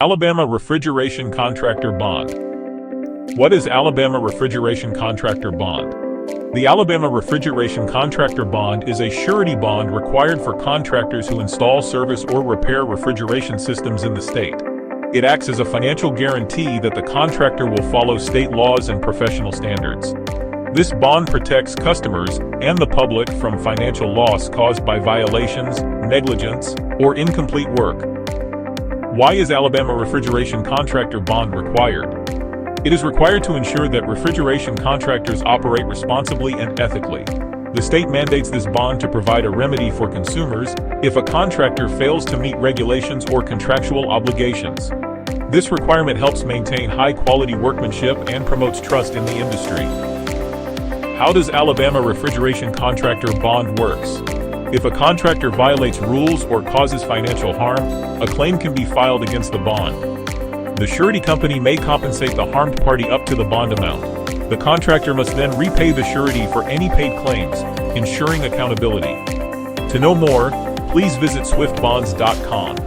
Alabama Refrigeration Contractor Bond. What is Alabama Refrigeration Contractor Bond? The Alabama Refrigeration Contractor Bond is a surety bond required for contractors who install, service, or repair refrigeration systems in the state. It acts as a financial guarantee that the contractor will follow state laws and professional standards. This bond protects customers and the public from financial loss caused by violations, negligence, or incomplete work. Why is Alabama Refrigeration Contractor Bond required? It is required to ensure that refrigeration contractors operate responsibly and ethically. The state mandates this bond to provide a remedy for consumers if a contractor fails to meet regulations or contractual obligations. This requirement helps maintain high-quality workmanship and promotes trust in the industry. How does Alabama Refrigeration Contractor Bond works? If a contractor violates rules or causes financial harm, a claim can be filed against the bond. The surety company may compensate the harmed party up to the bond amount. The contractor must then repay the surety for any paid claims, ensuring accountability. To know more, please visit swiftbonds.com.